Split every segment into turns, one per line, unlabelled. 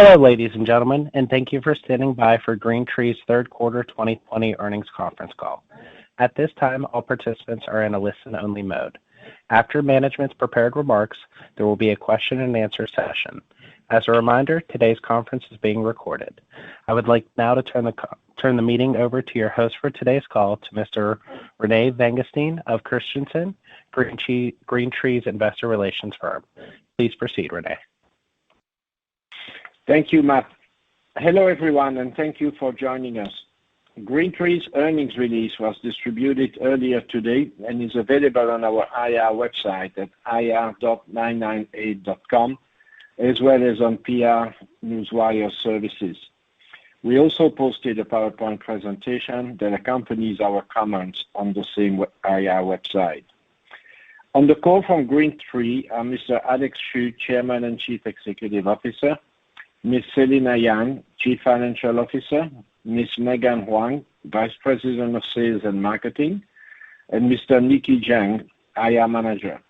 Hello, ladies and gentlemen, and thank you for standing by for GreenTree's third quarter 2020 earnings conference call. At this time, all participants are in a listen-only mode. After management's prepared remarks, there will be a question and answer session. As a reminder, today's conference is being recorded. I would like now to turn the meeting over to your host for today's call, to Mr. Rene Vanguestaine of Christensen, GreenTree's investor relations firm. Please proceed, Rene.
Thank you, Matt. Hello, everyone, and thank you for joining us. GreenTree's earnings release was distributed earlier today and is available on our IR website at ir.998.com, as well as on PR Newswire services. We also posted a PowerPoint presentation that accompanies our comments on the same IR website. On the call from GreenTree are Mr. Alex Xu, Chairman and Chief Executive Officer, Ms. Selina Yang, Chief Financial Officer, Ms. Megan Huang, Vice President of Sales and Marketing, and Mr. Nicky Zhang, IR Manager.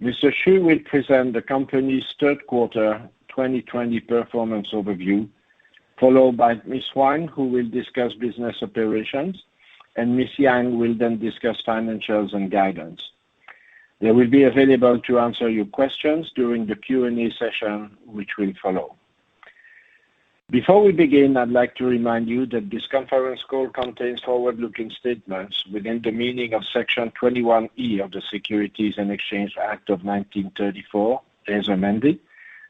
Mr. Xu will present the company's third quarter 2020 performance overview, followed by Ms. Huang, who will discuss business operations, and Ms. Yang will then discuss financials and guidance. They will be available to answer your questions during the Q&A session, which will follow. Before we begin, I'd like to remind you that this conference call contains forward-looking statements within the meaning of Section 21E of the Securities and Exchange Act of 1934, as amended,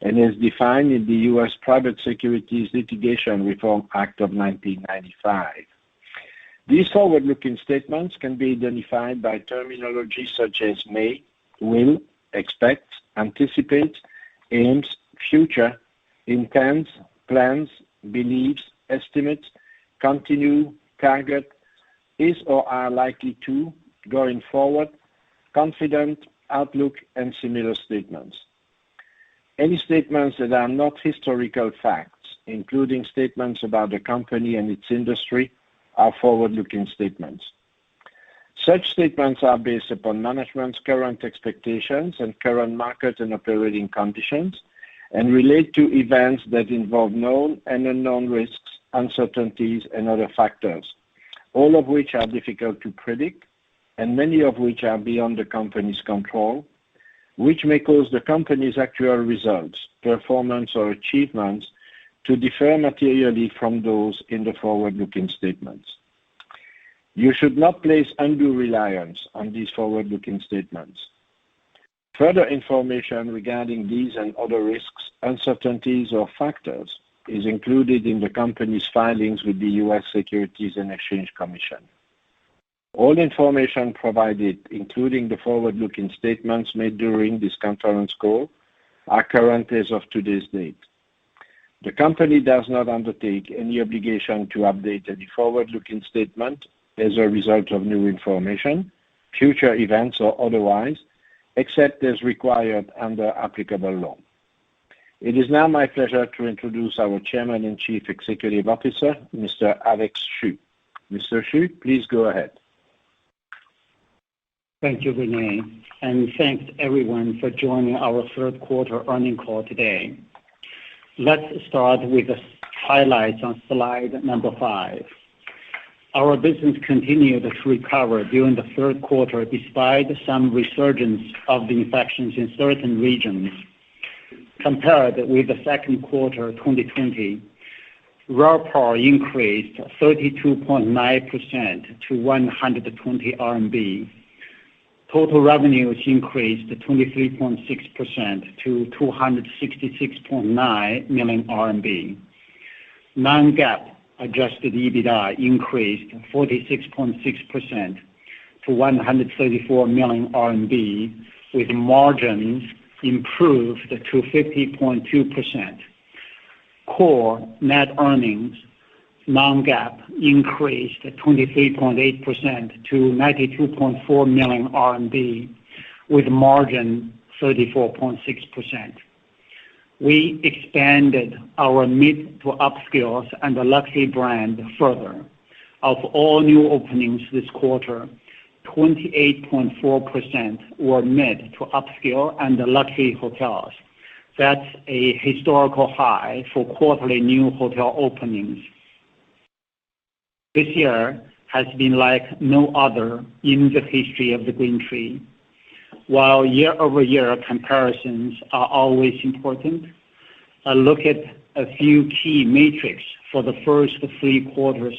and as defined in the U.S. Private Securities Litigation Reform Act of 1995. These forward-looking statements can be identified by terminology such as may, will, expect, anticipate, aims, future, intends, plans, believes, estimates, continue, target, is or are likely to, going forward, confident, outlook, and similar statements. Any statements that are not historical facts, including statements about the company and its industry, are forward-looking statements. Such statements are based upon management's current expectations and current market and operating conditions, and relate to events that involve known and unknown risks, uncertainties, and other factors, all of which are difficult to predict, and many of which are beyond the company's control, which may cause the company's actual results, performance, or achievements to differ materially from those in the forward-looking statements. You should not place undue reliance on these forward-looking statements. Further information regarding these and other risks, uncertainties, or factors is included in the company's filings with the U.S. Securities and Exchange Commission. All information provided, including the forward-looking statements made during this conference call, are current as of today's date. The company does not undertake any obligation to update any forward-looking statement as a result of new information, future events, or otherwise, except as required under applicable law. It is now my pleasure to introduce our Chairman and Chief Executive Officer, Mr. Alex Xu. Mr. Xu, please go ahead.
Thank you, Rene, and thanks everyone for joining our third quarter earnings call today. Let's start with the highlights on slide number 5. Our business continued to recover during the third quarter despite some resurgence of the infections in certain regions. Compared with the second quarter 2020, RevPAR increased 32.9% to 120 RMB. Total revenues increased 23.6% to 266.9 million RMB. Non-GAAP adjusted EBITDA increased 46.6% to 134 million RMB, with margins improved to 50.2%. Core net earnings non-GAAP increased 23.8% to 92.4 million RMB, with margin 34.6%. We expanded our mid to upscale and the luxury brand further. Of all new openings this quarter, 28.4% were mid to upscale and luxury hotels, That's a historical high for quarterly new hotel openings. This year has been like no other in the history of the GreenTree. While year-over-year comparisons are always important, a look at a few key metrics for the first 3 quarters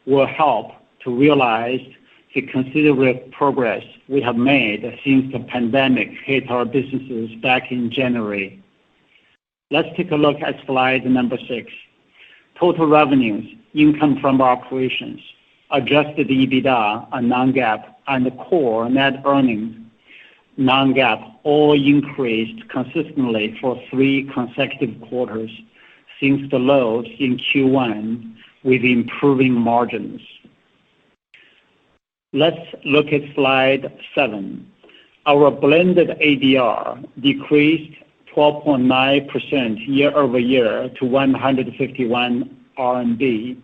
will help to realize the considerable progress we have made since the pandemic hit our businesses back in January. Let's take a look at slide number 6. Total revenues, income from operations, adjusted EBITDA, a non-GAAP, and the core net earnings, non-GAAP, all increased consistently for 3 consecutive quarters since the lows in Q1 with improving margins. Let's look at slide 7. Our blended ADR decreased 12.9% year-over-year to 151 RMB.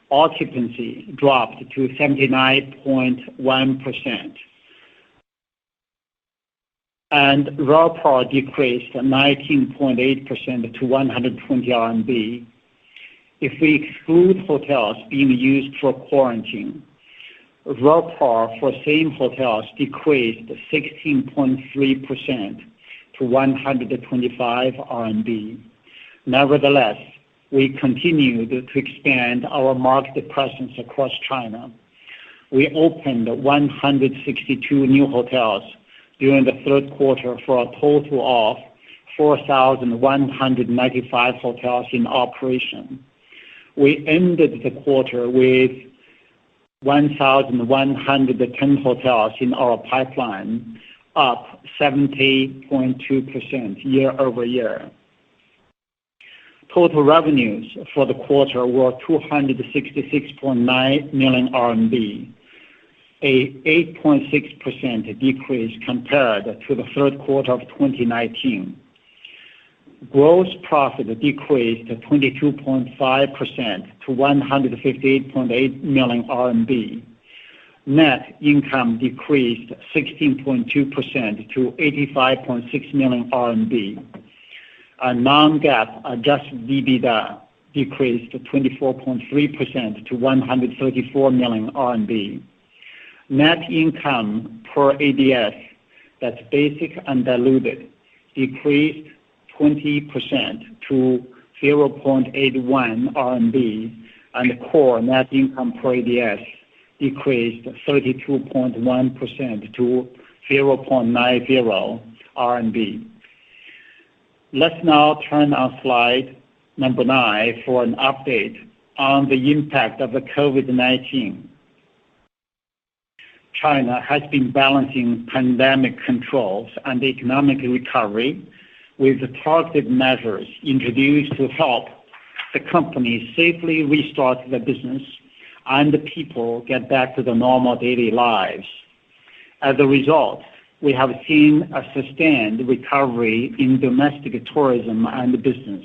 Occupancy dropped to 79.1%. And RevPAR decreased 19.8% to 120 RMB. If we exclude hotels being used for quarantine, RevPAR for same hotels decreased 16.3% to 125 RMB. Nevertheless, we continued to expand our market presence across China. We opened 162 new hotels during the third quarter for a total of 4,195 hotels in operation. We ended the quarter with 1,110 hotels in our pipeline, up 70.2% year-over-year. Total revenues for the quarter were 266.9 million RMB, a 8.6% decrease compared to the third quarter of 2019. Gross profit decreased 22.5% to 158.8 million RMB. Net income decreased 16.2% to 85.6 million RMB. A non-GAAP adjusted EBITDA decreased 24.3% to 134 million RMB. Net income per ADS, that's basic and diluted, decreased 20% to 0.81 RMB, and core net income per ADS decreased 32.1% to 0.90 RMB. Let's now turn on slide number 9 for an update on the impact of the COVID-19. China has been balancing pandemic controls and economic recovery with the targeted measures introduced to help the company safely restart the business and the people get back to their normal daily lives. As a result, we have seen a sustained recovery in domestic tourism and business,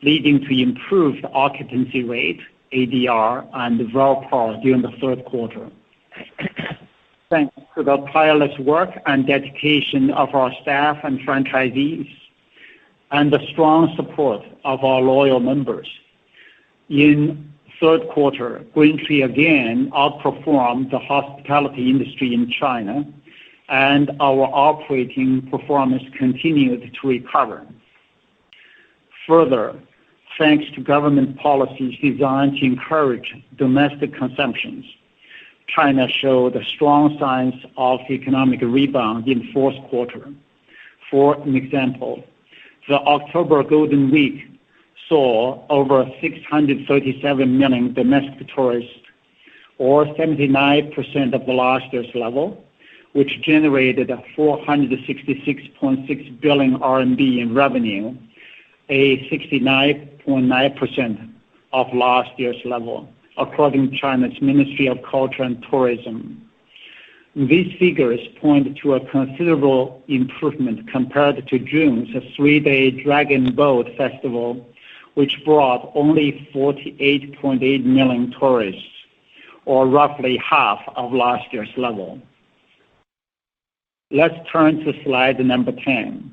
leading to improved occupancy rate, ADR, and RevPAR during the third quarter. Thanks to the tireless work and dedication of our staff and franchisees, and the strong support of our loyal members. In third quarter, GreenTree again outperformed the hospitality industry in China, and our operating performance continued to recover. Further, thanks to government policies designed to encourage domestic consumption, China showed strong signs of economic rebound in fourth quarter. For an example, the October Golden Week saw over 637 million domestic tourists, or 79% of the last year's level, which generated 466.6 billion RMB in revenue, a 69.9% of last year's level, according to China's Ministry of Culture and Tourism. These figures point to a considerable improvement compared to June's 3-day Dragon Boat Festival, which brought only 48.8 million tourists, or roughly half of last year's level. Let's turn to slide number 10.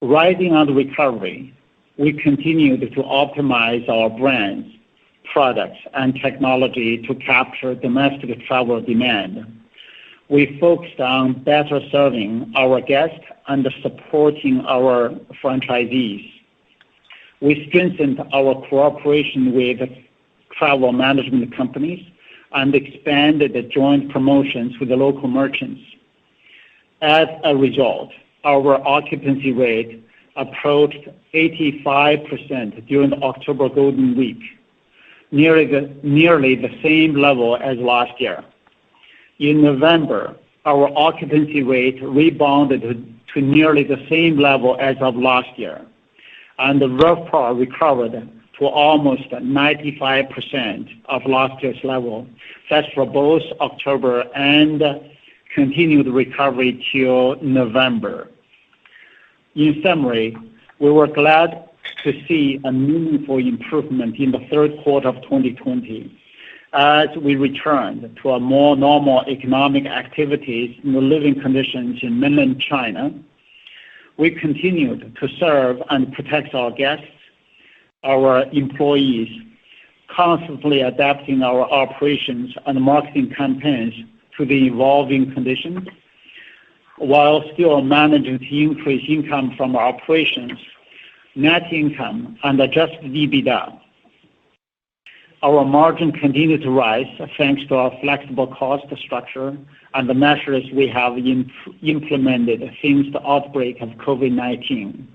Riding on the recovery, we continued to optimize our brands, products, and technology to capture domestic travel demand. We focused on better serving our guests and supporting our franchisees. We strengthened our cooperation with travel management companies and expanded the joint promotions with the local merchants. As a result, our occupancy rate approached 85% during the October Golden Week, nearly the same level as last year. In November, our occupancy rate rebounded to nearly the same level as of last year, and the RevPAR recovered to almost 95% of last year's level. That's for both October and continued recovery till November. In summary, we were glad to see a meaningful improvement in the third quarter of 2020 as we returned to a more normal economic activities and living conditions in mainland China. We continued to serve and protect our guests, our employees, constantly adapting our operations and marketing campaigns to the evolving conditions, while still managing to increase income from our operations, net income, and adjusted EBITDA. Our margin continued to rise thanks to our flexible cost structure and the measures we have implemented since the outbreak of COVID-19.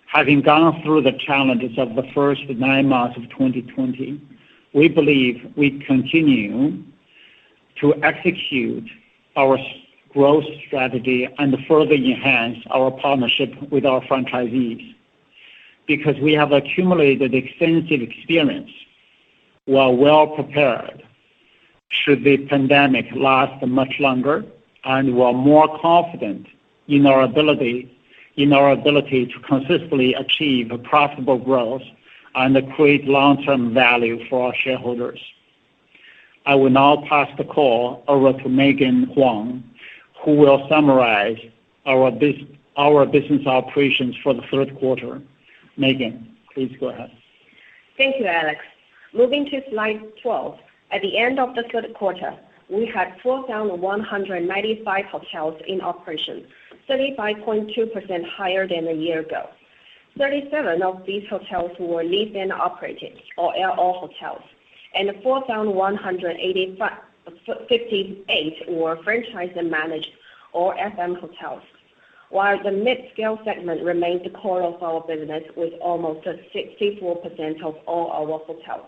Having gone through the challenges of the first 9 months of 2020, we believe we continue to execute our growth strategy and further enhance our partnership with our franchisees. Because we have accumulated extensive experience, we are well prepared should the pandemic last much longer, and we are more confident in our ability to consistently achieve profitable growth and create long-term value for our shareholders. I will now pass the call over to Megan Huang, who will summarize our business operations for the third quarter. Megan, please go ahead.
Thank you, Alex. Moving to slide 12. At the end of the third quarter, we had 4,195 hotels in operation, 35.2% higher than a year ago. 37 of these hotels were leased and operated, or LO hotels, and 4,158 were franchised and managed, or FM hotels. While the mid-scale segment remains the core of our business with almost 64% of all our hotels.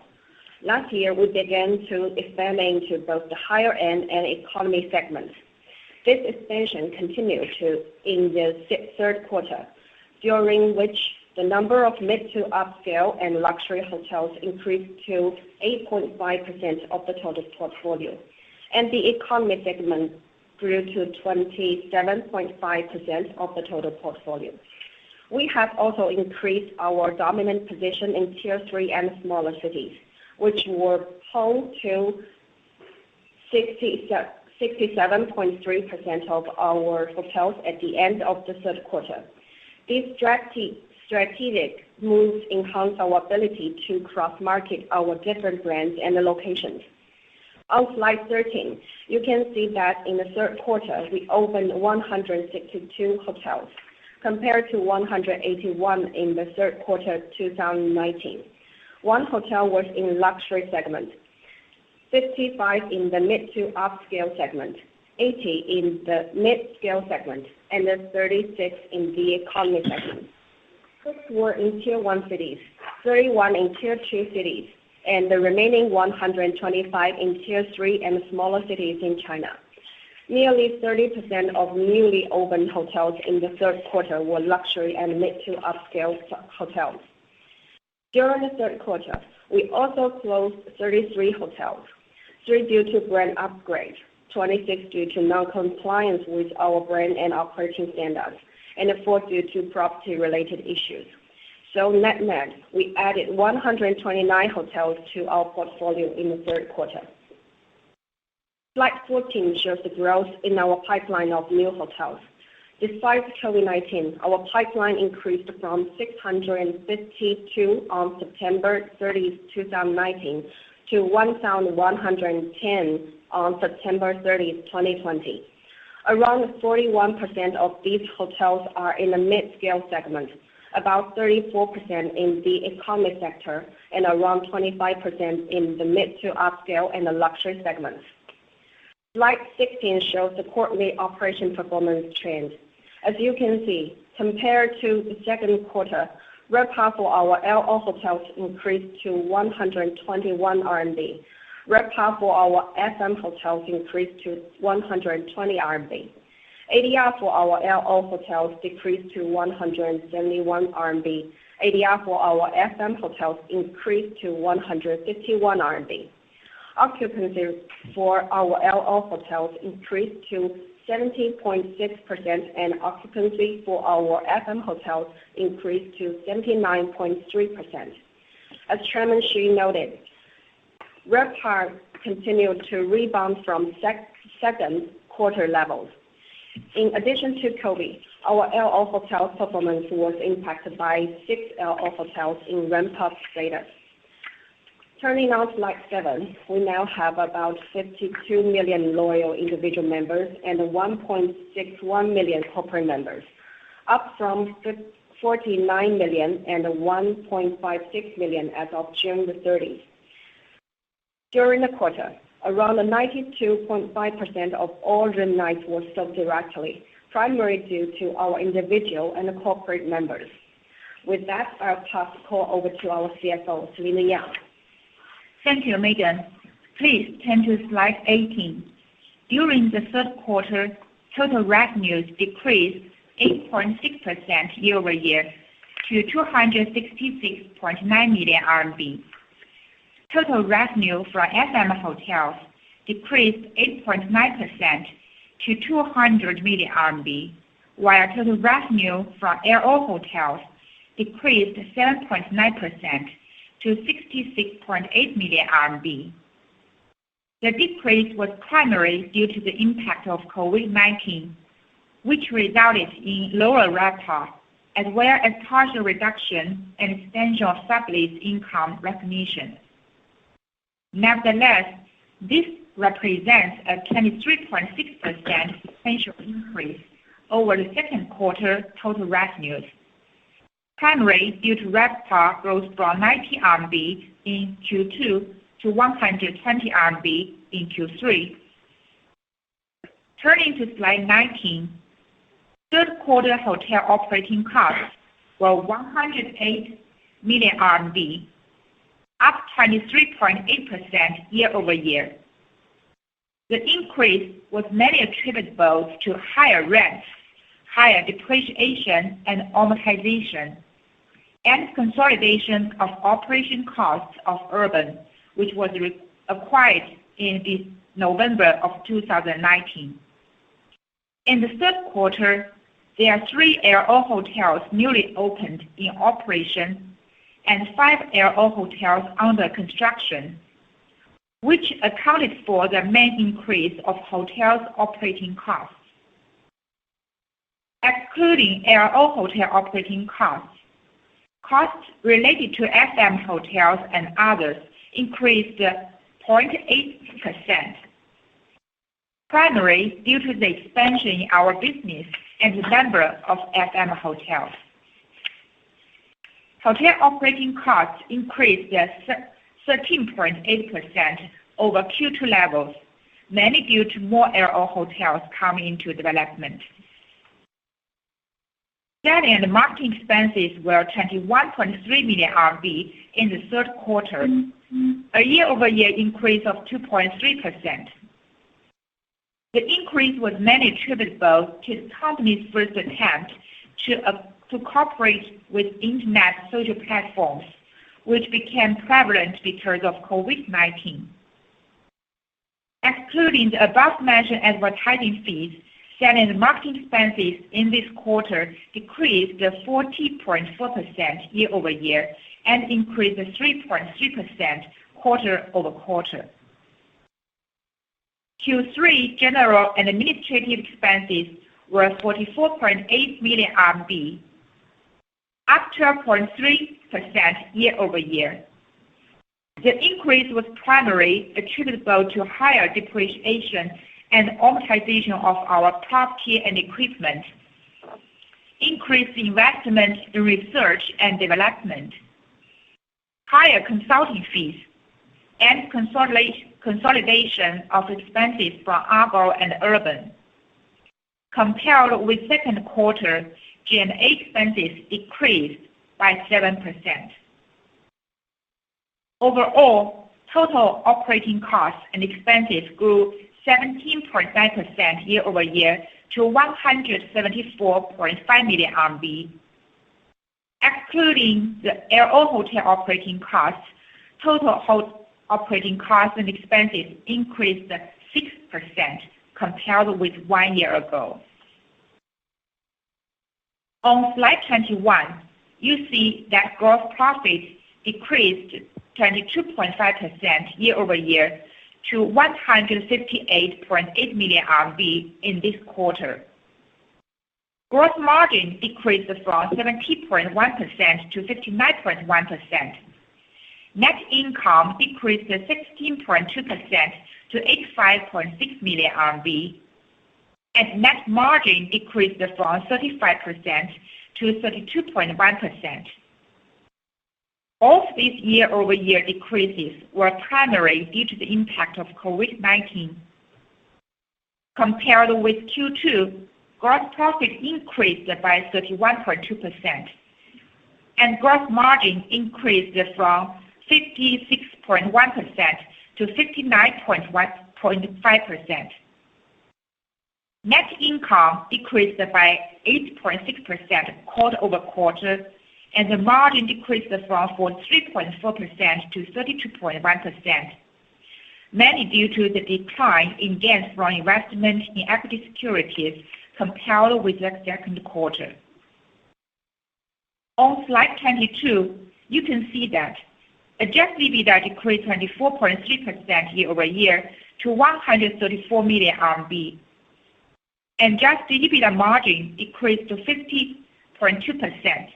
Last year, we began to expand into both the higher end and economy segments. This expansion continued in the third quarter, during which the number of mid to upscale and luxury hotels increased to 8.5% of the total portfolio, and the economy segment grew to 27.5% of the total portfolio. We have also increased our dominant position in Tier 3 and smaller cities, which were home to 67.3% of our hotels at the end of the third quarter. These strategic moves enhance our ability to cross-market our different brands and locations. On slide 13, you can see that in the third quarter, we opened 162 hotels, compared to 181 in the third quarter 2019. 1 hotel was in luxury segment, 55 in the mid to upscale segment, 80 in the mid-scale segment, and 36 in the economy segment. 6 were in Tier 1 cities, 31 in Tier 2 cities, and the remaining 125 in Tier 3 and smaller cities in China. Nearly 30% of newly opened hotels in the third quarter were luxury and mid to upscale hotels. During the third quarter, we also closed 33 hotels, 3 due to brand upgrade, 26 due to non-compliance with our brand and operating standards, and 4 due to property-related issues. So net-net, we added 129 hotels to our portfolio in the third quarter. Slide 14 shows the growth in our pipeline of new hotels. Despite COVID-19, our pipeline increased from 652 on September 30, 2019 to 1,110 on September 30, 2020. Around 41% of these hotels are in the mid-scale segment, about 34% in the economy sector, and around 25% in the mid to upscale and the luxury segments. Slide 16 shows the quarterly operation performance trend. As you can see, compared to the second quarter, RevPAR for our LO hotels increased to 121 RMB. RevPAR for our FM hotels increased to 120 RMB. ADR for our LO hotels decreased to 171 RMB. ADR for our FM hotels increased to 151 RMB. Occupancy for our LO hotels increased to 70.6%, and occupancy for our FM hotels increased to 79.3%. As Chairman Xu noted, RevPAR continued to rebound from second quarter levels. In addition to COVID, our LO hotels performance was impacted by 6 LO hotels in ramp-up status. Turning now to slide 7, we now have about 52 million loyal individual members and 1.61 million corporate members, up from 49 million and 1.56 million as of June 30th. During the quarter, around 92.5% of all room nights were sold directly, primarily due to our individual and corporate members. With that, I'll pass the call over to our CFO, Selina Yang.
Thank you, Megan. Please turn to slide 18. During the third quarter, total revenues decreased 8.6% year-over-year to 266.9 million RMB. Total revenue from FM hotels decreased 8.9% to 200 million RMB, while total revenue from LO hotels decreased 7.9% to 66.8 million RMB. The decrease was primarily due to the impact of COVID-19, which resulted in lower RevPAR, as well as partial reduction and extension of sublease income recognition. Nevertheless, this represents a 23.6% sequential increase over the second quarter total revenues, primarily due to RevPAR growth from 90 RMB in Q2 to 120 RMB in Q3. Turning to slide 19, third quarter hotel operating costs were 108 million RMB, up 23.8% year-over-year. The increase was mainly attributable to higher rents, higher depreciation and amortization, and consolidation of operation costs of Urban, which was acquired in November of 2019. In the third quarter, there are 3 LO hotels newly opened in operation and 5 LO hotels under construction, which accounted for the main increase of hotels' operating costs. Excluding LO hotel operating costs related to FM hotels and others increased 0.8%, primarily due to the expansion in our business and the number of FM hotels. Hotel operating costs increased 13.8% over Q2 levels, mainly due to more LO hotels coming into development. Selling and marketing expenses were 21.3 million RMB in the third quarter, a year-over-year increase of 2.3%. The increase was mainly attributable to the company's first attempt to cooperate with internet social platforms, which became prevalent because of COVID-19. Excluding the above-mentioned advertising fees, selling and marketing expenses in this quarter decreased 40.4% year-over-year and increased 3.3% quarter-over-quarter. Q3 general and administrative expenses were 44.8 million RMB, up 12.3% year-over-year. The increase was primarily attributable to higher depreciation and amortization of our property and equipment, increased investment in research and development, higher consulting fees, and consolidation of expenses from Argyle and Urban. Compared with second quarter, G&A expenses decreased by 7%. Overall, total operating costs and expenses grew 17.9% year-over-year to 174.5 million RMB. Excluding the LO hotel operating costs, total operating costs and expenses increased 6% compared with 1 year ago. On slide 21, you see that gross profit decreased 22.5% year-over-year to 158.8 million RMB in this quarter. Gross margin decreased from 70.1% to 59.1%. Net income decreased 16.2% to 85.6 million RMB, and net margin decreased from 35% to 32.1%. All of these year-over-year decreases were primarily due to the impact of COVID-19. Compared with Q2, gross profit increased by 31.2%, and gross margin increased from 56.1% to 59.5%. Net income decreased by 8.6% quarter-over-quarter, and the margin decreased from 43.4% to 32.1%, mainly due to the decline in gains from investment in equity securities compared with the second quarter. On slide 22, you can see that adjusted EBITDA decreased 24.3% year-over-year to 134 million RMB, and adjusted EBITDA margin decreased to 50.2%.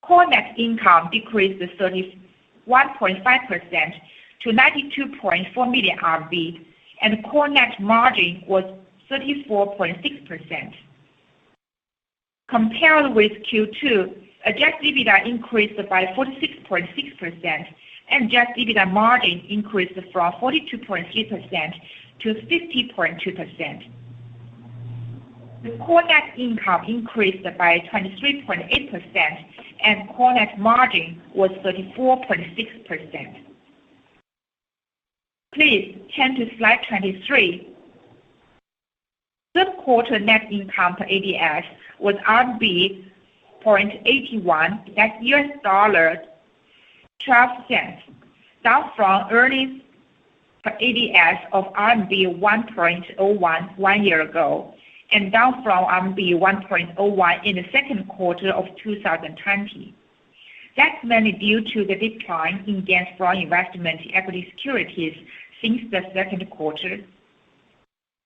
Core net income decreased 31.5% to 92.4 million RMB, and core net margin was 34.6%. Compared with Q2, adjusted EBITDA increased by 46.6%, and adjusted EBITDA margin increased from 42.3% to 50.2%. The core net income increased by 23.8%, and core net margin was 34.6%. Please turn to slide 23. Third quarter net income per ADS was RMB 0.81, that's $12, down from earnings per ADS of RMB 1.01 1 year ago, and down from RMB 1.01 in the second quarter of 2020. That's mainly due to the decline in gains from investment in equity securities since the second quarter.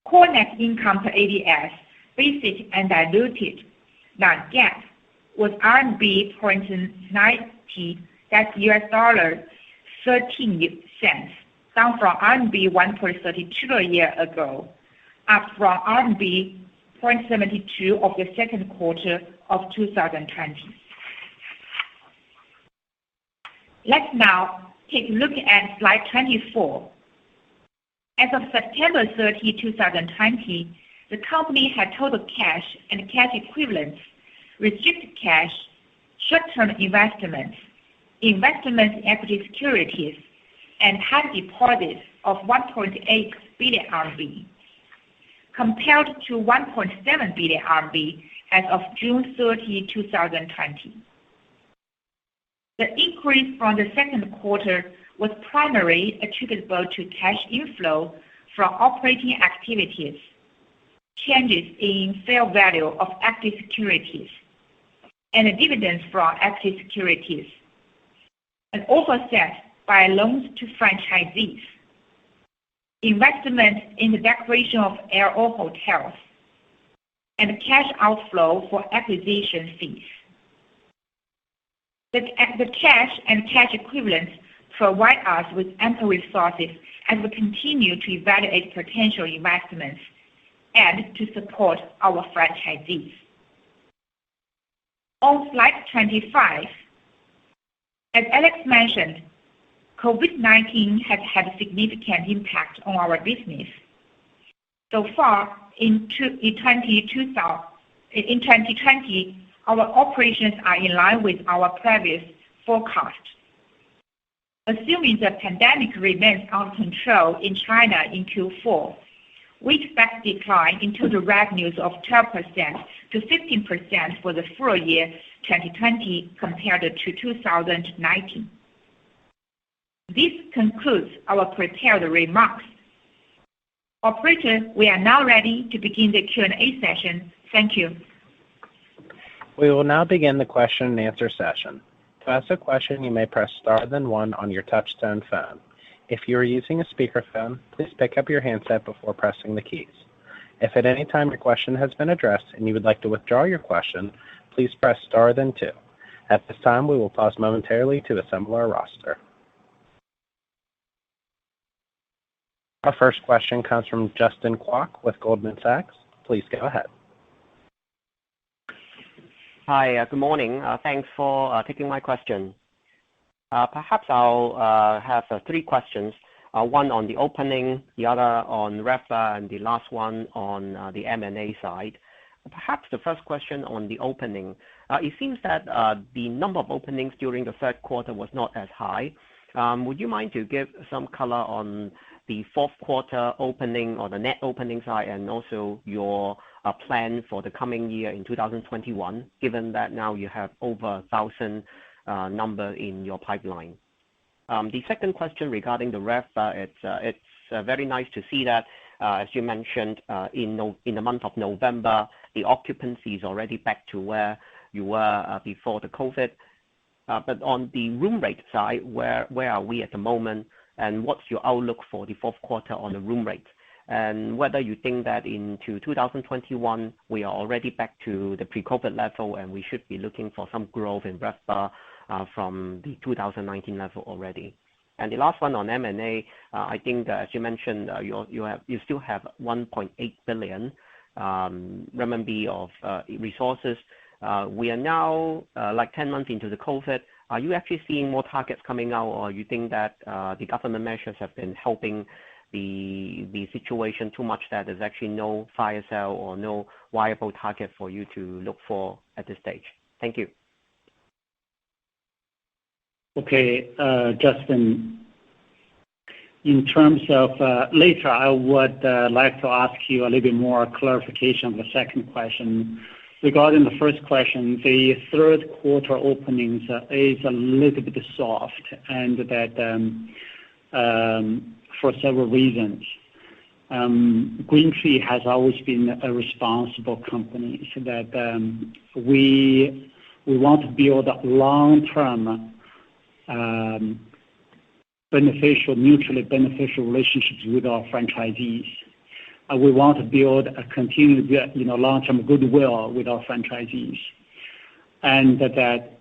Core net income per ADS, basic and diluted, non-GAAP, was RMB 0.90, that's $13, down from RMB 1.32 a year ago, up from RMB 0.72 of the second quarter of 2020. Let's now take a look at slide 24. As of September 30, 2020, the company had total cash and cash equivalents, restricted cash, short-term investments in equity securities, and had deposits of 1.8 billion RMB, compared to 1.7 billion RMB as of June 30, 2020. The increase from the second quarter was primarily attributable to cash inflow from operating activities, changes in fair value of active securities, and dividends from active securities, and offset by loans to franchisees, investment in the decoration of LO hotels, and cash outflow for acquisition fees. The cash and cash equivalents provide us with ample resources as we continue to evaluate potential investments and to support our franchisees. On slide 25, as Alex mentioned, COVID-19 has had a significant impact on our business. So far, in 2020, our operations are in line with our previous forecast. Assuming the pandemic remains under control in China in Q4, we expect decline in total revenues of 12% to 15% for the full year 2020 compared to 2019. This concludes our prepared remarks. Operator, we are now ready to begin the Q&A session. Thank you.
We will now begin the question and answer session. To ask a question, you may press star then one on your touch-tone phone. If you are using a speakerphone, please pick up your handset before pressing the keys. If at any time your question has been addressed and you would like to withdraw your question, please press star then two. At this time, we will pause momentarily to assemble our roster. Our first question comes from Justin Kwok with Goldman Sachs. Please go ahead.
Hi, good morning. Thanks for taking my question. Perhaps I'll have three questions, one on the opening, the other on RevPAR, and the last one on the M&A side. Perhaps the first question on the opening. It seems that the number of openings during the third quarter was not as high. Would you mind to give some color on the fourth quarter opening or the net opening side, and also your plan for the coming year in 2021, given that now you have over 1,000 number in your pipeline? The second question regarding the RevPAR, it's very nice to see that, as you mentioned, in the month of November, the occupancy is already back to where you were before the COVID. But on the room rate side, where are we at the moment, and what's your outlook for the fourth quarter on the room rate? And whether you think that into 2021, we are already back to the pre-COVID level, and we should be looking for some growth in RevPAR from the 2019 level already. And the last one on M&A, I think as you mentioned, you still have 1.8 billion renminbi of resources. We are now like 10 months into the COVID. Are you actually seeing more targets coming out, or you think that the government measures have been helping the situation too much that there's actually no fire sale or no viable target for you to look for at this stage? Thank you.
Okay, Justin, in terms of later, I would like to ask you a little bit more clarification of the second question. Regarding the first question, the third quarter openings is a little bit soft, and that for several reasons. GreenTree has always been a responsible company, so that we want to build long-term mutually beneficial relationships with our franchisees. We want to build a continued, long-term goodwill with our franchisees, and that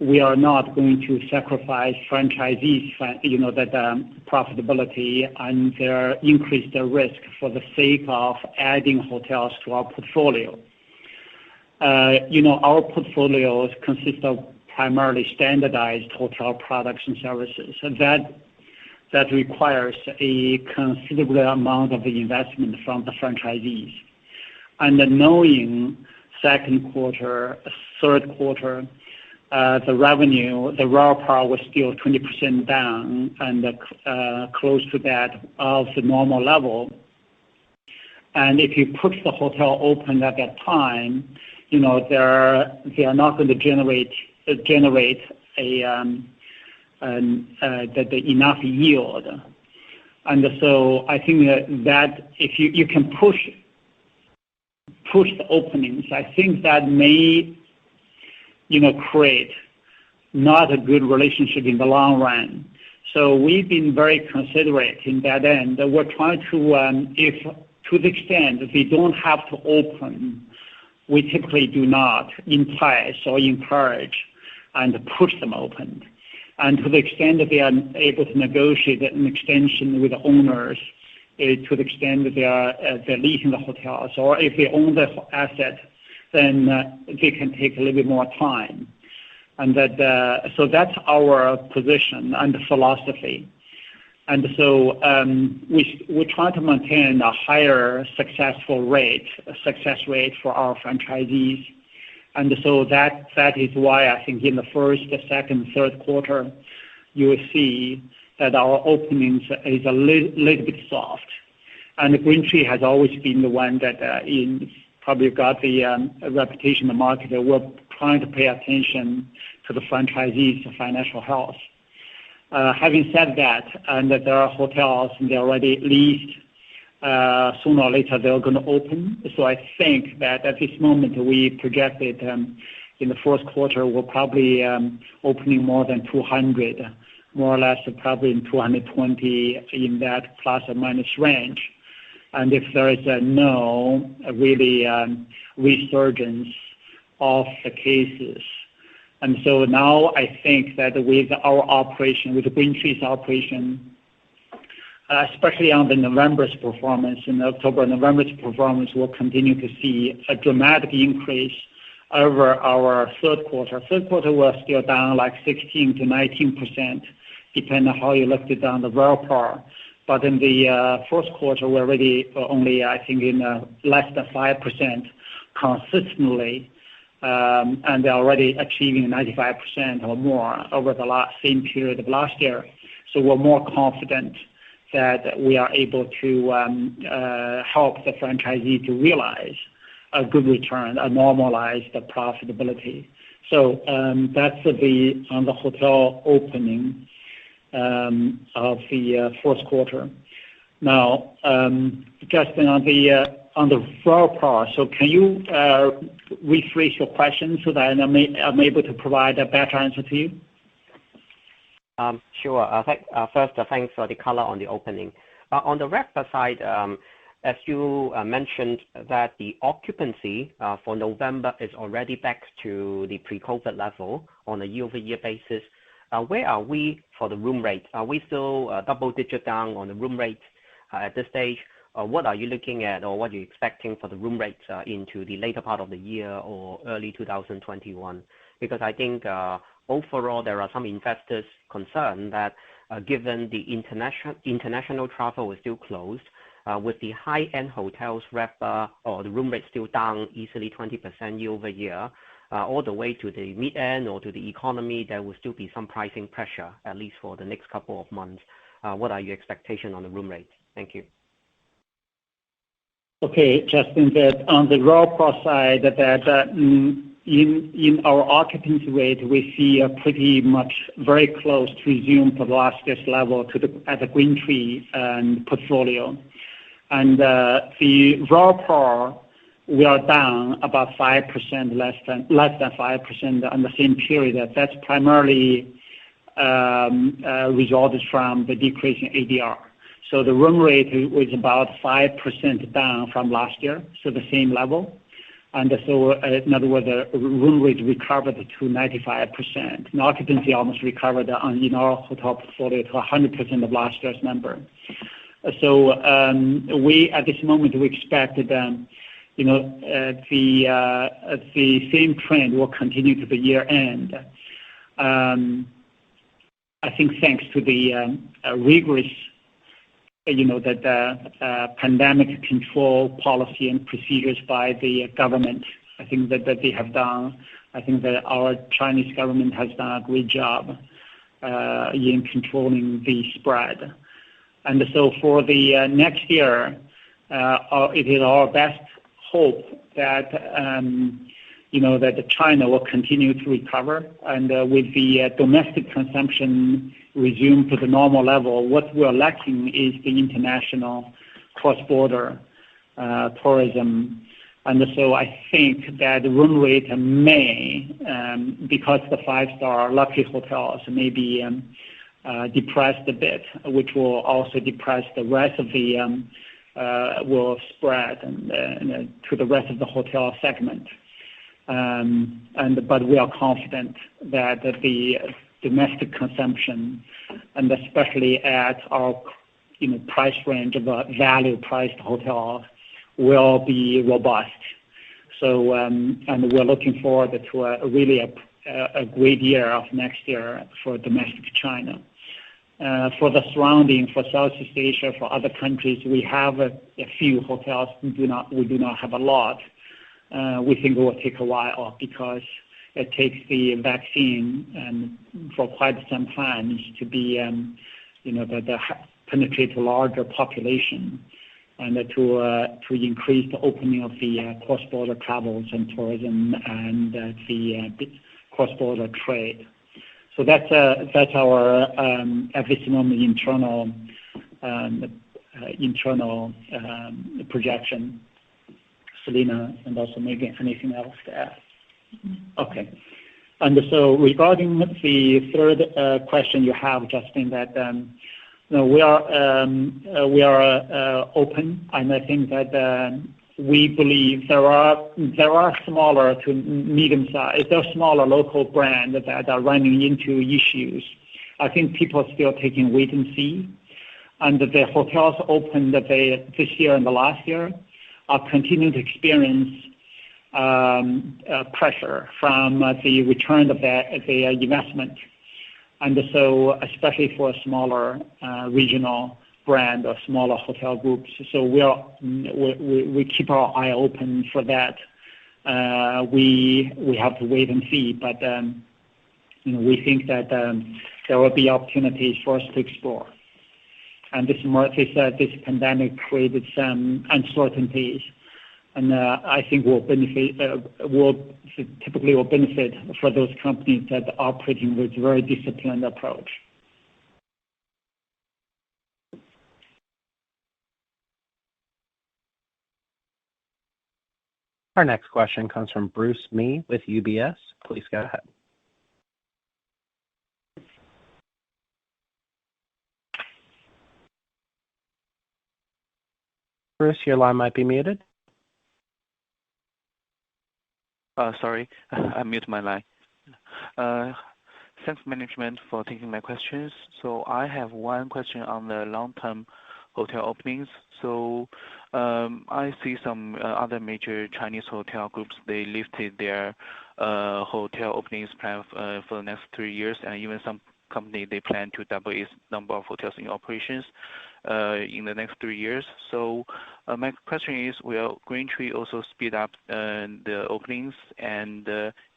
we are not going to sacrifice franchisees, profitability and increase their risk for the sake of adding hotels to our portfolio. Our portfolios consist of primarily standardized hotel products and services, and that requires a considerable amount of investment from the franchisees. And knowing second quarter, third quarter, the revenue, the RevPAR was still 20% down and close to that of the normal level. And if you push the hotel open at that time, they are not going to generate the enough yield. And so I think that if you can push the openings, I think that may create not a good relationship in the long run. So we've been very considerate in that end. We're trying to, to the extent that they don't have to open, we typically do not entice or encourage and push them open. And to the extent that they are able to negotiate an extension with the owners, to the extent that they're leasing the hotels, or if they own the asset, then they can take a little bit more time. And so that's our position and philosophy. And so we try to maintain a higher success rate for our franchisees. And so that is why I think in the first, second, third quarter, you will see that our openings is a little bit soft. And GreenTree has always been the one that probably got the reputation in the market that we're trying to pay attention to the franchisees' financial health. Having said that, and that there are hotels and they're already leased, sooner or later they're going to open. So I think that at this moment we projected in the first quarter we're probably opening more than 200, more or less probably in 220 in that plus or minus range. And if there is no really resurgence of the cases. And so now I think that with our operation, with the GreenTree's operation, especially on the November's performance, in October, November's performance, we'll continue to see a dramatic increase over our third quarter. Third quarter was still down like 16 to 19%, depending on how you looked it on the RevPAR. But in the first quarter, we're already only, I think, in less than 5% consistently, and they're already achieving 95% or more over the same period of last year. So we're more confident that we are able to help the franchisee to realize a good return, a normalized profitability. So that's on the hotel opening of the first quarter. Now, Justin, on the RevPAR, so can you rephrase your question so that I'm able to provide a better answer to you?
Sure. First, thanks for the color on the opening. On the RevPAR side, as you mentioned that the occupancy for November is already back to the pre-COVID level on a year-over-year basis. Where are we for the room rate? Are we still double-digit down on the room rate at this stage? What are you looking at, or what are you expecting for the room rates into the later part of the year or early 2021? Because I think overall there are some investors concerned that given the international travel is still closed, with the high-end hotels RevPAR or the room rate still down easily 20% year-over-year, all the way to the mid-end or to the economy, there will still be some pricing pressure, at least for the next couple of months. What are your expectations on the room rates? Thank you.
Okay, Justin, that on the RevPAR side, that in our occupancy rate, we see pretty much very close to resume to last year's level at the GreenTree and portfolio. And the RevPAR, we are down about 5%, less than 5% on the same period. That's primarily resulted from the decrease in ADR. So the room rate was about 5% down from last year, so the same level. And so, in other words, the room rate recovered to 95%. And occupancy almost recovered in our hotel portfolio to 100% of last year's number. So we, at this moment, we expected the same trend will continue to the year end. I think thanks to the rigorous pandemic control policy and procedures by the government. I think that they have done. I think that our Chinese government has done a great job in controlling the spread. And so for the next year, it is our best hope that that China will continue to recover, and with the domestic consumption resume to the normal level. What we're lacking is the international cross-border tourism. And so I think that the room rate may, because the five-star luxury hotels may be depressed a bit, which will also depress the rest of the will spread to the rest of the hotel segment. But we are confident that the domestic consumption, and especially at our price range of value-priced hotels, will be robust. So and we're looking forward to a great year of next year for domestic China. For the surrounding, for Southeast Asia, for other countries, we have a few hotels. We do not have a lot. We think it will take a while because it takes the vaccine and for quite some time to be, penetrate a larger population and to increase the opening of the cross-border travels and tourism and the cross-border trade. So that's our at this moment internal projection. Selena, and also maybe anything else to add? Okay. And so regarding the third question you have, Justin, that we are open, and I think that we believe there are smaller to medium-sized, there are smaller local brands that are running into issues. I think people are still taking wait and see, and the hotels opened this year and the last year are continuing to experience pressure from the return of the investment. And so especially for a smaller regional brand or smaller hotel groups. So we keep our eye open for that. We have to wait and see, but we think that there will be opportunities for us to explore. And this pandemic created some uncertainties, and I think will benefit for those companies that are operating with a very disciplined approach.
Our next question comes from Bruce Mee with UBS. Please go ahead. Bruce, your line might be muted.
Sorry, I muted my line. Thanks, management, for taking my questions. So I have one question on the long-term hotel openings. So I see some other major Chinese hotel groups, they lifted their hotel openings plan for the next 3 years, and even some company, they plan to double its number of hotels in operations in the next 3 years. So my question is, will GreenTree also speed up the openings? And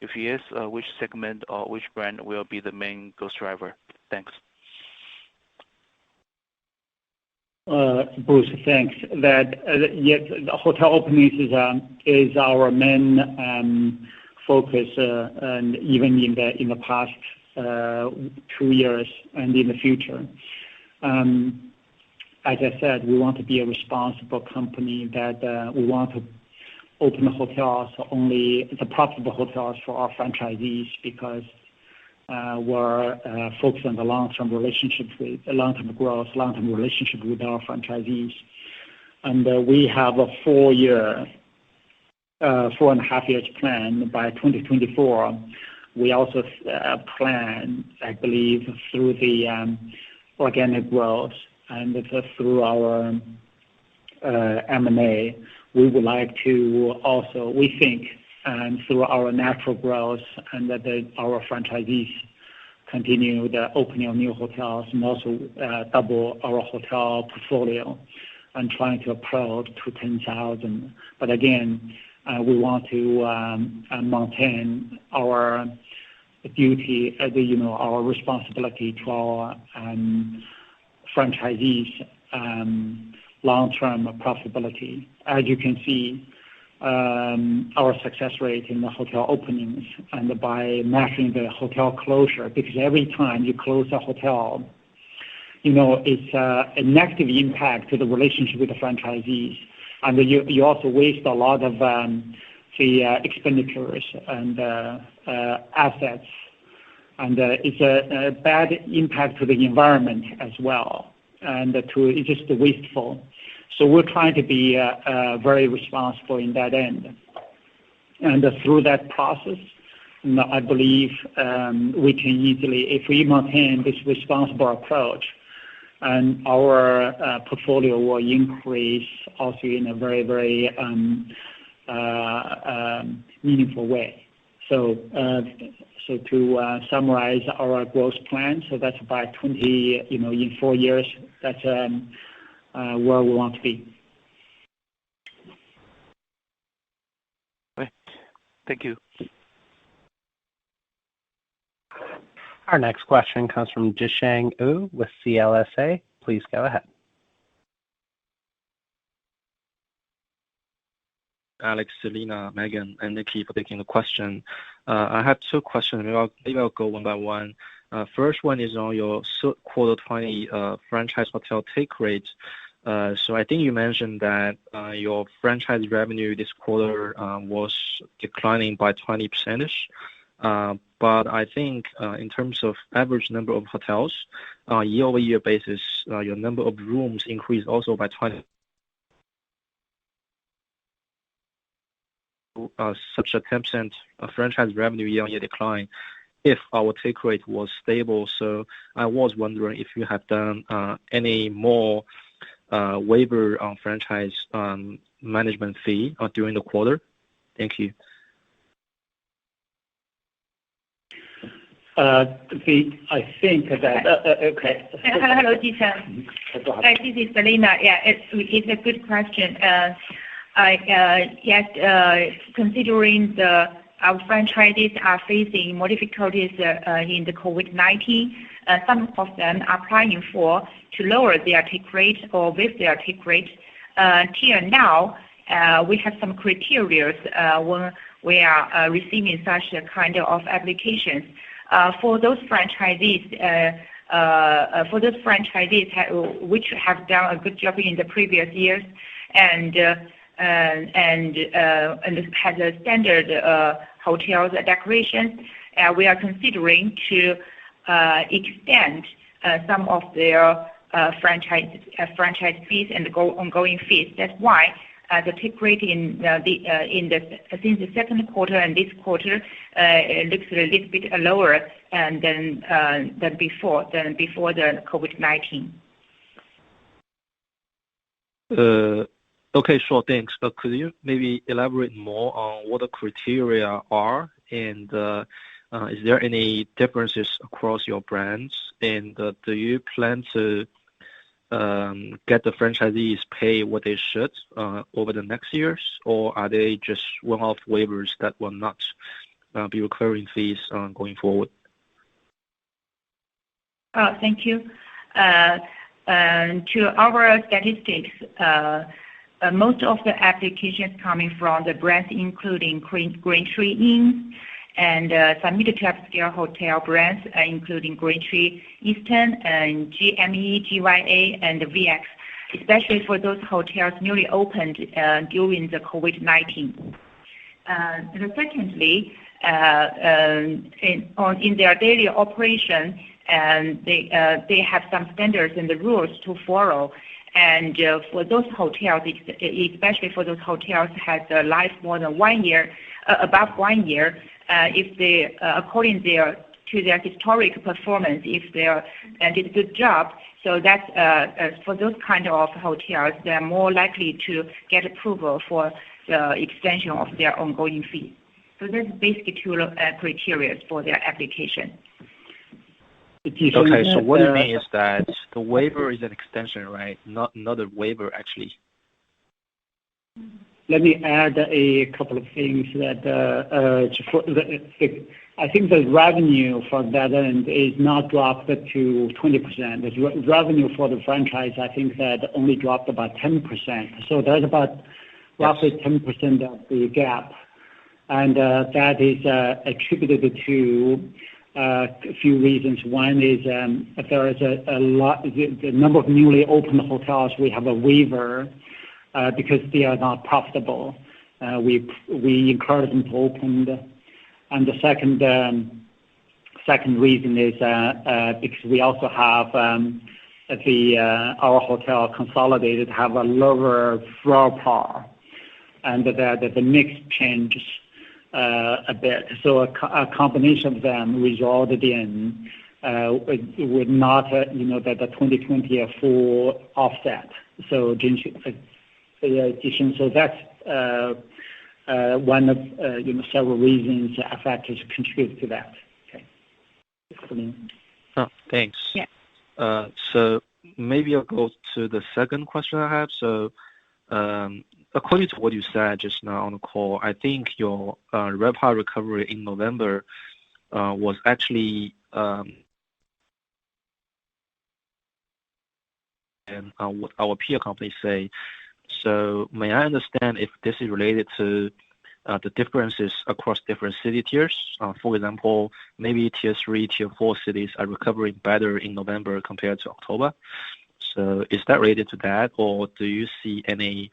if yes, which segment or which brand will be the main growth driver? Thanks.
Bruce, thanks. That yes, the hotel openings is our main focus, and even in the past 2 years and in the future. As I said, we want to be a responsible company, that we want to open the hotels, only the profitable hotels for our franchisees, because we're focused on the long-term relationship with long-term growth, long-term relationship with our franchisees. And we have a 4.5 years plan. By 2024, we also plan, I believe, through the organic growth and through our M&A, we would like to also, we think, and through our natural growth and that our franchisees continue the opening of new hotels and also double our hotel portfolio and trying to approach to 10,000. But again, we want to maintain our duty, our responsibility to our franchisees, long-term profitability. As you can see, our success rate in the hotel openings, and by measuring the hotel closure, because every time you close a hotel, it's a negative impact to the relationship with the franchisees, and you also waste a lot of the expenditures and assets, and it's a bad impact to the environment as well, and it's just wasteful. So we're trying to be very responsible in that end. And through that process, I believe we can easily, if we maintain this responsible approach, and our portfolio will increase also in a very, very meaningful way. So to summarize our growth plan, so that's by in 4 years, that's where we want to be.
Okay. Thank you.
Our next question comes from Jisheng Wu with CLSA. Please go ahead.
Alex, Selena, Megan, and Nikki for taking the question. I have 2 questions. Maybe I'll go one by one. First one is on your quarter 20 franchise hotel take rate. So I think you mentioned that your franchise revenue this quarter was declining by 20%. But I think in terms of average number of hotels, year-over-year basis, your number of rooms increased also by 20%. Such a 10% franchise revenue year-on-year decline if our take rate was stable. So I was wondering if you have done any more waiver on franchise management fee during the quarter. Thank you.
I think that okay.
Hello, Jisheng. This is Selena. Yeah, it's a good question. Yes, considering our franchises are facing more difficulties in the COVID-19, some of them are planning to lower their take rate or with their take rate. Till now, we have some criteria when we are receiving such a kind of applications. For those franchisees which have done a good job in the previous years and has a standard hotels decorations, we are considering to extend some of their franchise fees and ongoing fees. That's why the take rate since the second quarter and this quarter looks a little bit lower than before the COVID-19.
Okay, sure, thanks. But could you maybe elaborate more on what the criteria are, and is there any differences across your brands? And do you plan to get the franchisees pay what they should over the next years, or are they just one-off waivers that will not be recurring fees going forward?
Thank you. To our statistics, most of the applications coming from the brands including GreenTree Inn and some mid-to upscale hotel brands including GreenTree Eastern and GME, GYA, and VX, especially for those hotels newly opened during the COVID-19. Secondly, in their daily operation, they have some standards and the rules to follow. And for those hotels, especially for those hotels has a life more than 1 year, above 1 year, if they, according to their historic performance, if they did a good job, so that's for those kind of hotels, they're more likely to get approval for the extension of their ongoing fees. So that's basically 2 criteria for their application.
Okay, so what you mean is that the waiver is an extension, right? Not a waiver, actually.
Let me add a couple of things that I think the revenue for that end is not dropped to 20%. The revenue for the franchise, I think that only dropped about 10%. So there's about roughly 10% of the gap. And that is attributed to a few reasons. One is there is a lot, the number of newly opened hotels, we have a waiver because they are not profitable. We encourage them to open. And the second reason is because we also have our hotel consolidated have a lower RevPAR, and the mix changes a bit. So a combination of them resulted in would not that the 2020 a full offset. So that's one of several reasons factors contribute to that. Okay.
Oh, thanks.
Yeah.
So maybe I'll go to the second question I have. So according to what you said just now on the call, I think your RevPAR recovery in November was actually and what our peer companies say. So may I understand if this is related to the differences across different city tiers? For example, maybe tier 3, tier 4 cities are recovering better in November compared to October. So is that related to that, or do you see any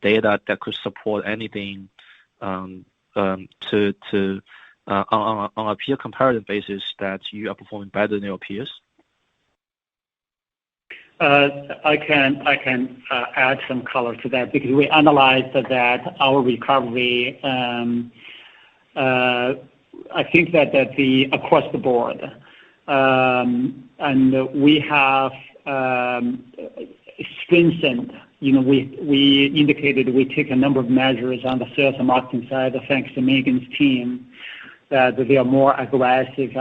data that could support anything on a peer comparative basis that you are performing better than your peers?
I can add some color to that because we analyzed that our recovery. I think that the across the board, and we have strengthened. We indicated we take a number of measures on the sales and marketing side, thanks to Megan's team, that they are more aggressive.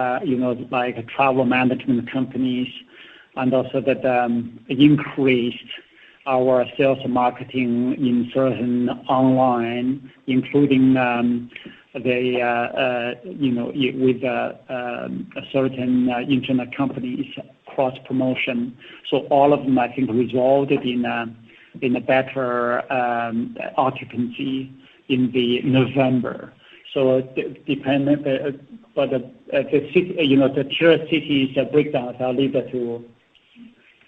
Like travel management companies. And also that increased our sales and marketing in certain online, including with certain internet companies cross promotion. So all of them, I think, resulted in a better occupancy in the November. So dependent, but the city, the tier cities breakdowns, I'll leave that to.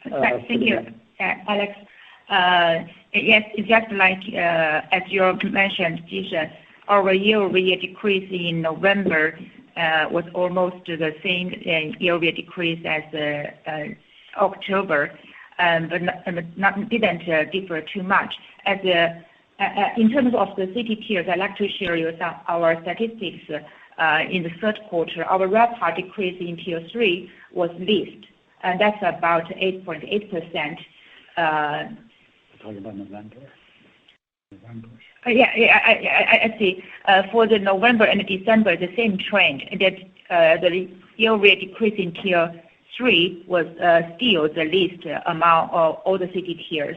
Thank you, Alex. Yes, it's just like as you mentioned, Jishan, our year-over-year decrease in November was almost the same year-over-year decrease as October, but didn't differ too much. In terms of the city tiers, I'd like to share you some our statistics. In the third quarter, our RevPAR decrease in tier 3 was least. And that's about 8.8%.
Talking about November.
I see. For the November and December, the same trend. That the year-over-year decrease in tier 3 was still the least among all the city tiers.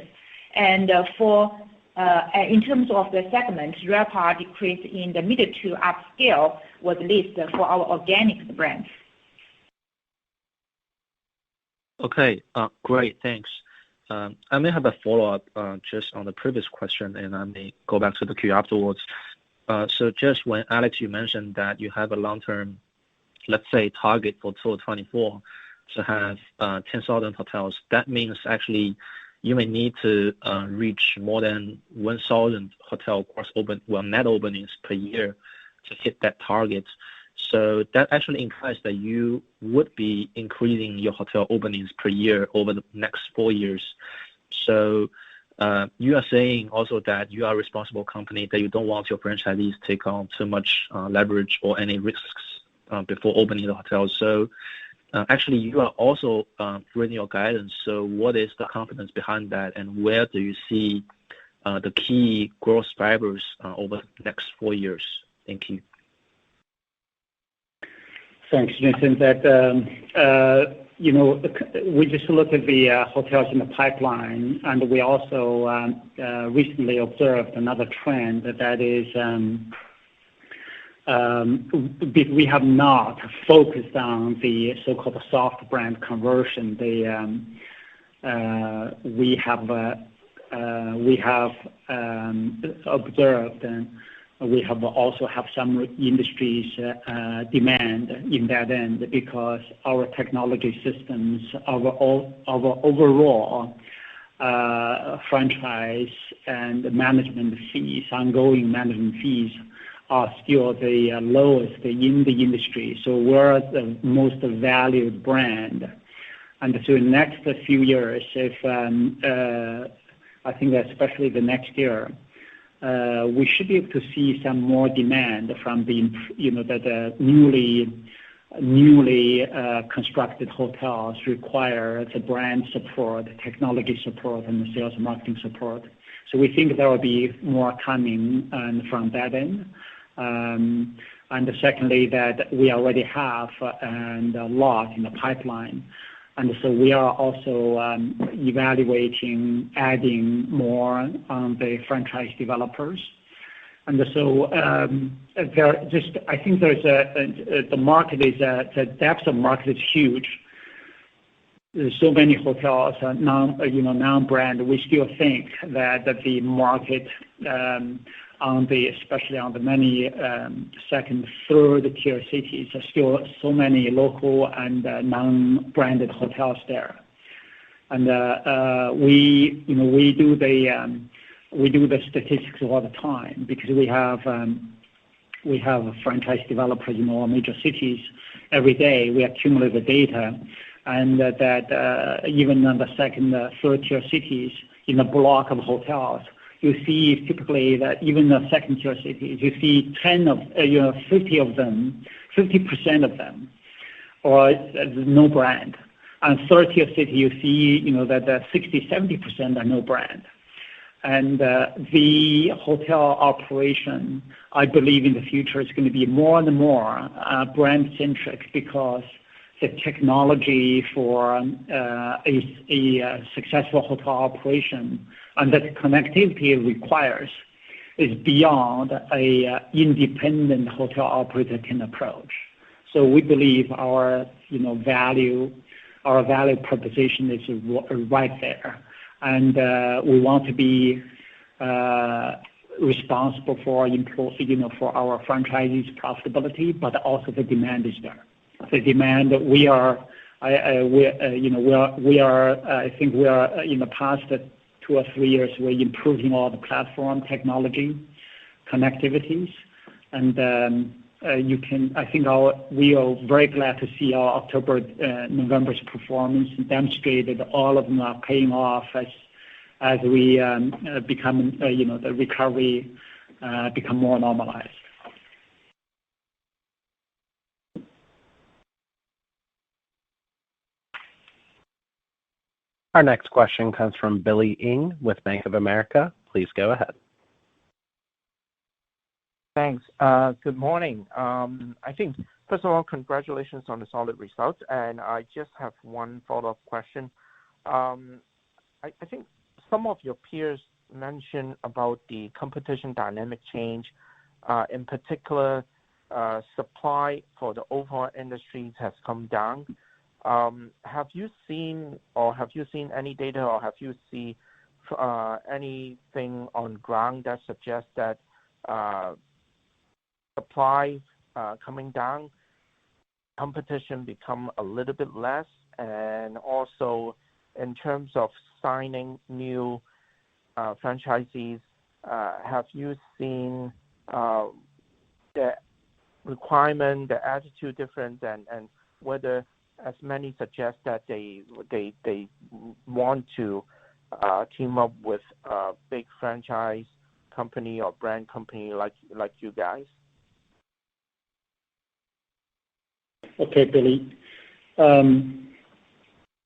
And in terms of the segment, RevPAR decrease in the mid to upscale was least for our organic brands.
Okay, great, thanks. I may have a follow-up just on the previous question, and I may go back to the queue afterwards. So just when, Alex, you mentioned that you have a long-term, let's say, target for 2024 to have 10,000 hotels, that means actually you may need to reach more than 1,000 hotel net openings per year to hit that target. So that actually implies that you would be increasing your hotel openings per year over the next 4 years. So you are saying also that you are a responsible company, that you don't want your franchisees to take on too much leverage or any risks before opening the hotels. So actually, you are also reading your guidance. So what is the confidence behind that, and where do you see the key growth drivers over the next 4 years? Thank you.
Thanks, Vincent. That we just looked at the hotels in the pipeline, and we also recently observed another trend that is we have not focused on the so-called soft brand conversion. We have observed, and we have also have some industries demand in that end, because our technology systems, our overall franchise and management fees, ongoing management fees, are still the lowest in the industry. So we're the most valued brand And so in the next few years, I think especially the next year, we should be able to see some more demand from the newly constructed hotels require the brand support, technology support, and the sales and marketing support. So we think there will be more coming from that end. And secondly, that we already have a lot in the pipeline. And so we are also evaluating adding more on the franchise developers. And so I think there's the market is the depth of market is huge. There's so many hotels non-brand. We still think that the market especially on the many second, third tier cities, are still so many local and non-branded hotels there. And we do the statistics all the time because we have franchise developers in all major cities. Every day we accumulate the data, and that even on the second, third tier cities in a block of hotels, you see typically that even the second tier cities, you see 50 of them, 50% of them, or no brand. And third tier city, you see that 60, 70% are no brand. And the hotel operation, I believe in the future is going to be more and more brand centric because the technology for a successful hotel operation and the connectivity it requires is beyond a independent hotel operator can approach. So we believe our value proposition is right there, and we want to be responsible for for our franchisees' profitability, but also the demand is there. The demand that we are I think we are in the past 2 or 3 years, we're improving all the platform technology, connectivities, and we are very glad to see our October, November's performance demonstrated all of them are paying off as we become, the recovery become more normalized.
Our next question comes from Billy Ng with Bank of America. Please go ahead.
Thanks. Good morning. I think, first of all, congratulations on the solid results. And I just have one follow-up question. I think some of your peers mentioned about the competition dynamic change. In particular, supply for the overall industries has come down. Have you seen any data, or have you seen anything on ground that suggests that supply coming down, competition become a little bit less, and also in terms of signing new franchisees, have you seen the requirement, the attitude difference, and whether as many suggest that they want to team up with a big franchise company or brand company like you guys?
Okay, Billy. When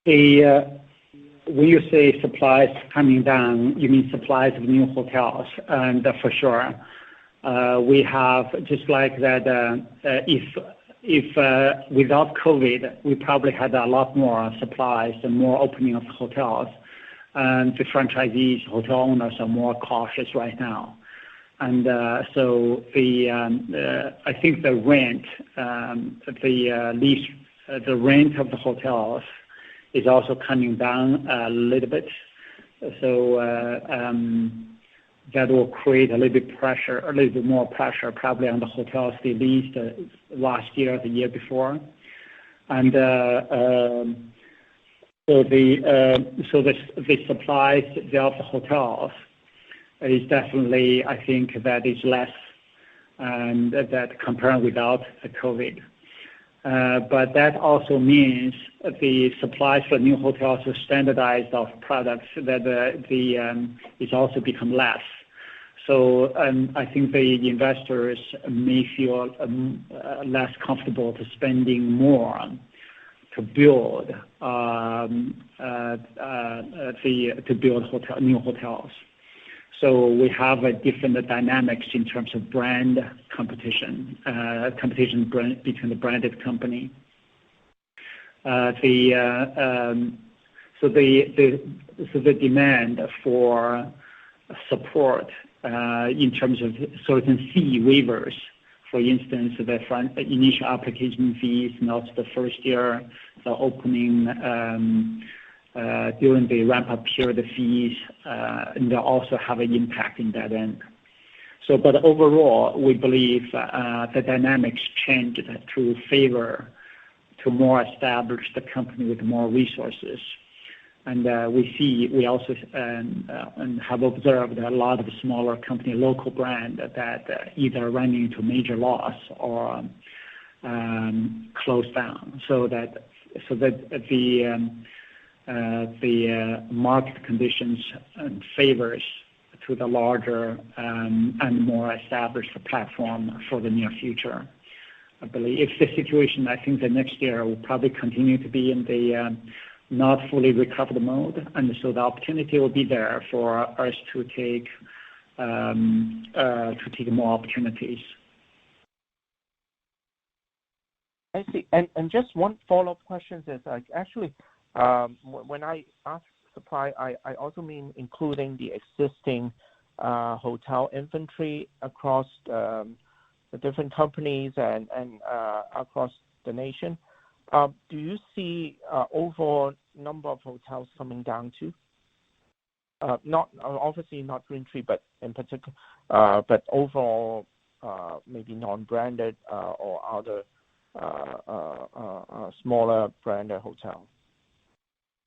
you say supplies coming down, you mean supplies of new hotels, and for sure, we have just like that. If without COVID, we probably had a lot more supplies and more opening of hotels, and the franchisees, hotel owners are more cautious right now. And so I think the rent, the rent of the hotels is also coming down a little bit. So that will create a little bit more pressure, probably on the hotels they leased last year or the year before. And so the supplies of the hotels is definitely, I think, that is less, and that comparing without the COVID. But that also means the supplies for new hotels are standardized of products that it's also become less. So I think the investors may feel less comfortable to spending more to build new hotels. So we have a different dynamics in terms of brand competition between the branded company. So the demand for support in terms of certain fee waivers, for instance, the initial application fees, and also the first year, the opening during the ramp-up period, the fees, and they also have an impact in that end. So, but overall, we believe the dynamics changed to favor to more established company with more resources. And we also have observed a lot of smaller company, local brand that either running into major loss or closed down. So that the market conditions favors to the larger and more established platform for the near future. I believe if the situation, I think the next year will probably continue to be in the not fully recovered mode, and so the opportunity will be there for us to take more opportunities.
I see. And just one follow-up question is like actually when I ask supply, I also mean including the existing hotel inventory across the different companies and across the nation. Do you see overall number of hotels coming down too? Not obviously not GreenTree, but in particular, but overall maybe non-branded or other smaller branded hotels.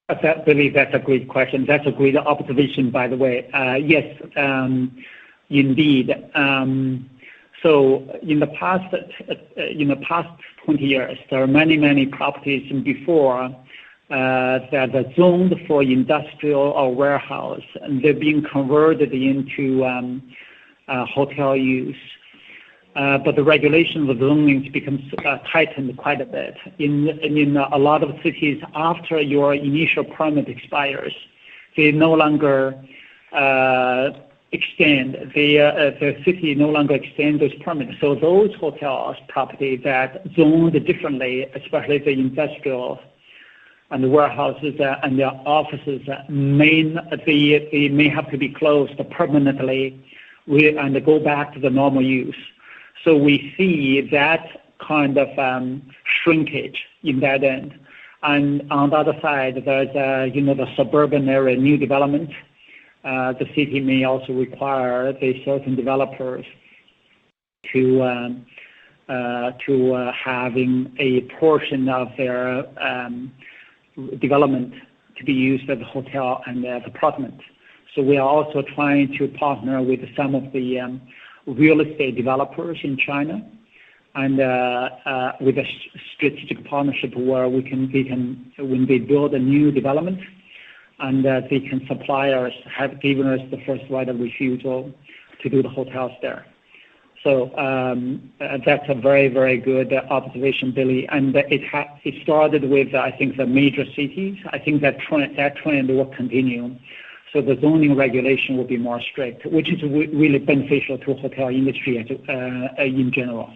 I believe that's a great question. That's a great observation, by the way. Yes, indeed. So in the past 20 years, there are many properties before that are zoned for industrial or warehouse, and they're being converted into hotel use. But the regulation of the zonings becomes tightened quite a bit. In a lot of cities, after your initial permit expires, they no longer extend. The city no longer extends those permits. So those hotels property that zoned differently, especially the industrial and the warehouses and the offices, they may have to be closed permanently and go back to the normal use. So we see that kind of shrinkage in that end. And on the other side, there's the suburban area new development. The city may also require the certain developers to having a portion of their development to be used as a hotel and as apartment. So we are also trying to partner with some of the real estate developers in China, and with a strategic partnership where when they build a new development, and they can supply us, have given us the first right of refusal to do the hotels there. So that's a very good observation, Billy. And it started with, I think, the major cities. I think that trend will continue. So the zoning regulation will be more strict, which is really beneficial to hotel industry in general.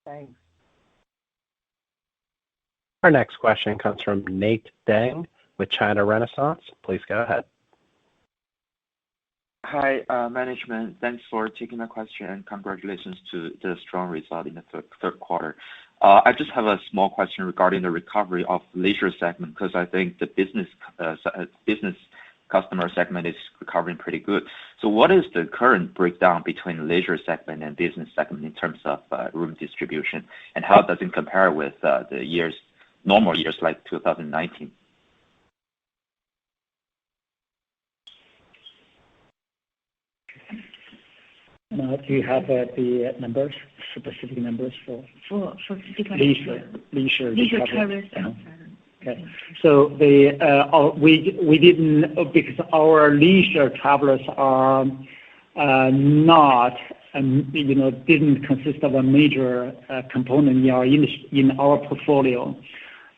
Thanks.
Our next question comes from Nate Deng with China Renaissance. Please go ahead.
Hi, management. Thanks for taking my question, and congratulations to the strong result in the third quarter. I just have a small question regarding the recovery of leisure segment, because I think the business customer segment is recovering pretty good. So what is the current breakdown between leisure segment and business segment in terms of room distribution, and how does it compare with the normal years like 2019?
Do you have the numbers, specific numbers for
different
leisure
travelers?
Okay. So we didn't, because our leisure travelers are not, didn't consist of a major component in our portfolio.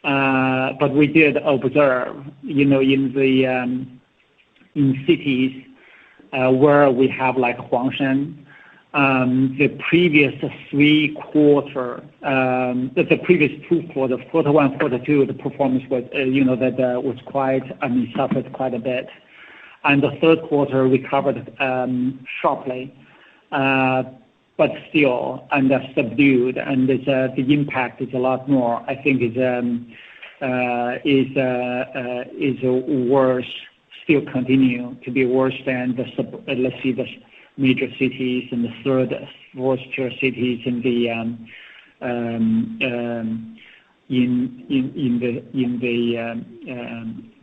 But we did observe, in cities where we have like Huangshan, the previous the previous 2 quarters, quarter 1, quarter 2, the performance was, was suffered quite a bit. And the third quarter recovered sharply, but still subdued, and the impact is a lot more. I think is worse, still continue to be worse than the major cities and the third, fourth tier cities in the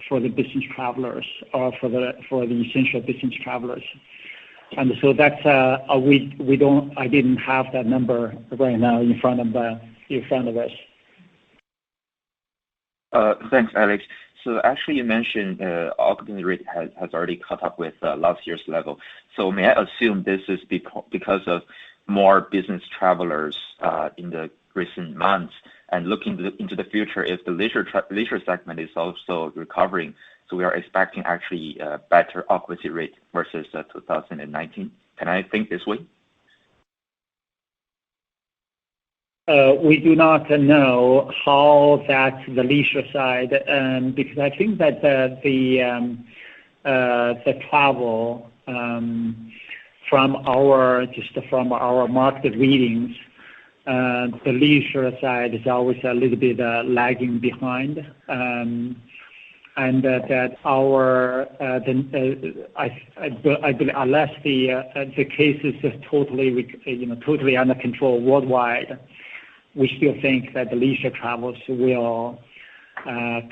for the business travelers or for the essential business travelers. And so that's I didn't have that number right now in front of us.
Thanks, Alex. So actually, you mentioned occupancy rate has already caught up with last year's level. So may I assume this is because of more business travelers in the recent months, and looking into the future, if the leisure segment is also recovering, so we are expecting actually a better occupancy rate versus 2019. Can I think this way?
We do not know how that's the leisure side, because I think that the travel from our market readings, the leisure side is always a little bit lagging behind, and that our I believe unless the case is totally under control worldwide, we still think that the leisure travels will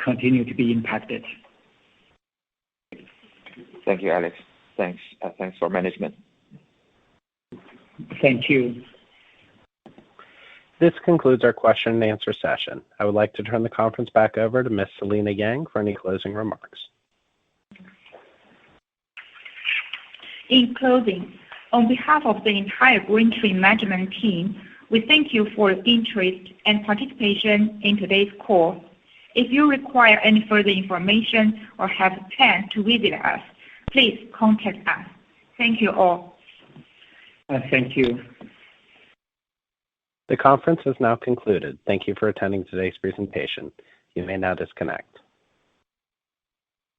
continue to be impacted.
Thank you, Alex. Thanks for management.
Thank you.
This concludes our question and answer session. I would like to turn the conference back over to Ms. Selina Yang for any closing remarks.
In closing, on behalf of the entire GreenTree management team, we thank you for your interest and participation in today's call. If you require any further information or have plans to visit us, please contact us. Thank you all.
Thank you.
The conference is now concluded. Thank you for attending today's presentation. You may now disconnect.